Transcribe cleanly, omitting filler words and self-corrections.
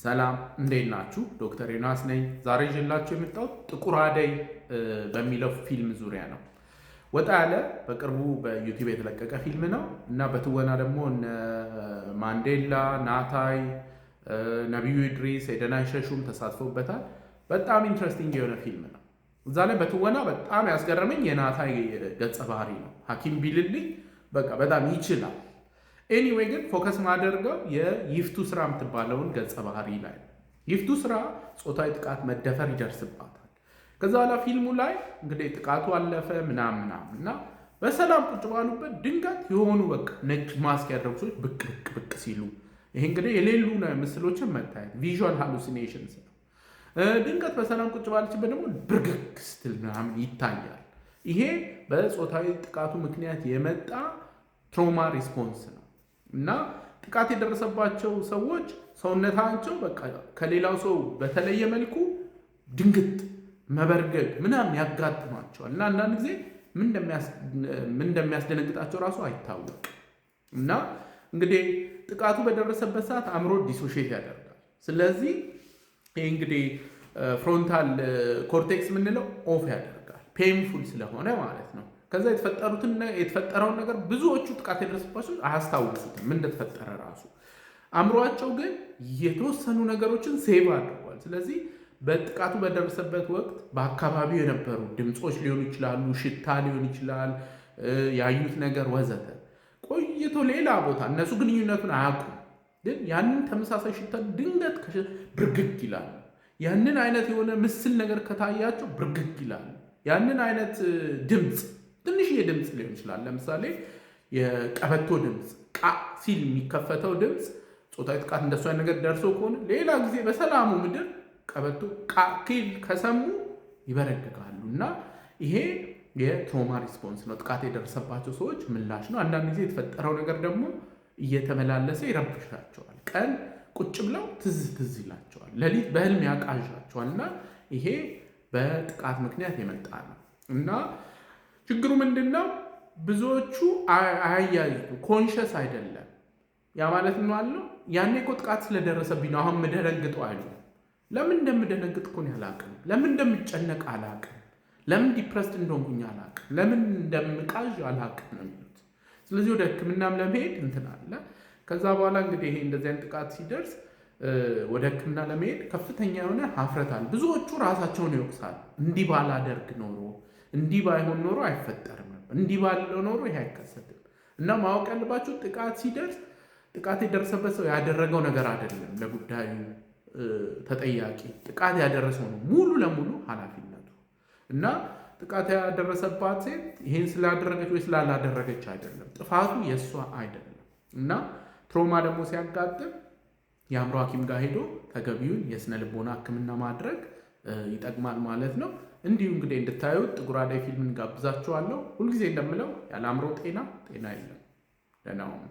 ሰላም እንዴት ናችሁ? ዶክተር ዮናስ ነኝ። ዛሬ ይዤላችሁ የመጣሁት ጥቁር አደይ በሚለው ፊልም ዙሪያ ነው። ወጣ ያለ በቅርቡ በዩቲዩብ የተለቀቀ ፊልም ነው እና በትወና ደግሞ እነ ማንዴላ፣ ናታይ፣ ነቢዩ ኢድሪስ፣ ኤደናይ ሸሹም ተሳትፎበታል። በጣም ኢንትረስቲንግ የሆነ ፊልም ነው። እዛ ላይ በትወና በጣም ያስገረመኝ የናታይ ገጸ ባህሪ ነው። ሐኪም ቢልልኝ በቃ በጣም ይችላል። ኤኒዌይ ግን ፎከስ ማደርገው የይፍቱ ስራ የምትባለውን ገጸ ባህሪ ላይ ይፍቱ ስራ ጾታዊ ጥቃት መደፈር ይደርስባታል። ከዛ በኋላ ፊልሙ ላይ እንግዲህ ጥቃቱ አለፈ ምናምን እና በሰላም ቁጭ ባሉበት ድንገት የሆኑ በቃ ነጭ ማስክ ያደረጉ ሰዎች ብቅ ብቅ ሲሉ ይሄ እንግዲህ የሌሉ ምስሎችን መታየት ቪዥዋል ሃሉሲኔሽንስ ነው። ድንገት በሰላም ቁጭ ባለችበት ደግሞ ብርግግ ስትል ምናምን ይታያል። ይሄ በጾታዊ ጥቃቱ ምክንያት የመጣ ትሮማ ሪስፖንስ ነው እና ጥቃት የደረሰባቸው ሰዎች ሰውነታቸው በቃ ከሌላው ሰው በተለየ መልኩ ድንግጥ መበርገግ ምናምን ያጋጥማቸዋል እና አንዳንድ ጊዜ ምን እንደሚያስደነግጣቸው ራሱ አይታወቅም። እና እንግዲህ ጥቃቱ በደረሰበት ሰዓት አእምሮ ዲሶሼት ያደርጋል። ስለዚህ ይህ እንግዲህ ፍሮንታል ኮርቴክስ የምንለው ኦፍ ያደርጋል፣ ፔንፉል ስለሆነ ማለት ነው። ከዛ የተፈጠረውን ነገር ብዙዎቹ ጥቃት የደረሰባቸው አያስታውሱትም ምን እንደተፈጠረ ራሱ። አእምሯቸው ግን የተወሰኑ ነገሮችን ሴቭ አድርጓል። ስለዚህ በጥቃቱ በደረሰበት ወቅት በአካባቢው የነበሩ ድምፆች ሊሆኑ ይችላሉ፣ ሽታ ሊሆን ይችላል፣ ያዩት ነገር ወዘተ ቆይቶ ሌላ ቦታ እነሱ ግንኙነቱን አያውቁም፣ ግን ያንን ተመሳሳይ ሽታ ድንገት ብርግግ ይላሉ። ያንን አይነት የሆነ ምስል ነገር ከታያቸው ብርግግ ይላሉ። ያንን አይነት ድምፅ ትንሽዬ ድምፅ ሊሆን ይችላል። ለምሳሌ የቀበቶ ድምፅ ቃ ሲል የሚከፈተው ድምፅ ጾታዊ ጥቃት እንደሱ አይነት ነገር ደርሶ ከሆነ ሌላ ጊዜ በሰላሙ ምድር ቀበቶ ቃ ኪል ከሰሙ ይበረግጋሉ። እና ይሄ የትሮማ ሪስፖንስ ነው፣ ጥቃት የደረሰባቸው ሰዎች ምላሽ ነው። አንዳንድ ጊዜ የተፈጠረው ነገር ደግሞ እየተመላለሰ ይረብሻቸዋል። ቀን ቁጭ ብለው ትዝ ይላቸዋል፣ ሌሊት በህልም ያቃዣቸዋል። እና ይሄ በጥቃት ምክንያት የመጣ ነው። እና ችግሩ ምንድን ነው? ብዙዎቹ አያያዙ ኮንሸስ አይደለም። ያ ማለት ነው አለው ያኔ እኮ ጥቃት ስለደረሰብኝ ነው አሁን የምደነግጠው አይሉ። ለምን እንደምደነግጥ እኮ አላውቅም፣ ለምን እንደምጨነቅ አላውቅም፣ ለምን ዲፕረስድ እንደሆንኩኝ አላውቅም፣ ለምን እንደምቃዥ አላውቅም ነው የሚሉት። ስለዚህ ወደ ሕክምናም ለመሄድ እንትን አለ። ከዛ በኋላ እንግዲህ ይሄ እንደዚህ አይነት ጥቃት ሲደርስ ወደ ሕክምና ለመሄድ ከፍተኛ የሆነ ሀፍረት አለ። ብዙዎቹ ራሳቸውን ይወቅሳሉ። እንዲህ ባላደርግ ኖሮ፣ እንዲህ ባይሆን ኖሮ አይፈጠርም ነበር፣ እንዲህ ባለው ኖሮ ይሄ አይከሰትም። እና ማወቅ ያለባቸው ጥቃት ሲደርስ ጥቃት የደረሰበት ሰው ያደረገው ነገር አይደለም ለጉዳዩ ተጠያቂ፣ ጥቃት ያደረሰው ነው ሙሉ ለሙሉ ኃላፊነቱ። እና ጥቃት ያደረሰባት ሴት ይሄን ስላደረገች ወይ ስላላደረገች አይደለም፣ ጥፋቱ የእሷ አይደለም። እና ትሮማ ደግሞ ሲያጋጥም የአእምሮ ሐኪም ጋር ሄዶ ተገቢውን የስነ ልቦና ሕክምና ማድረግ ይጠቅማል ማለት ነው። እንዲሁ እንግዲህ እንድታዩት ጥቁር አደይ ፊልምን ጋብዛችኋለሁ። ሁልጊዜ እንደምለው ያለ አእምሮ ጤና የለም። ደህና ሁኑ።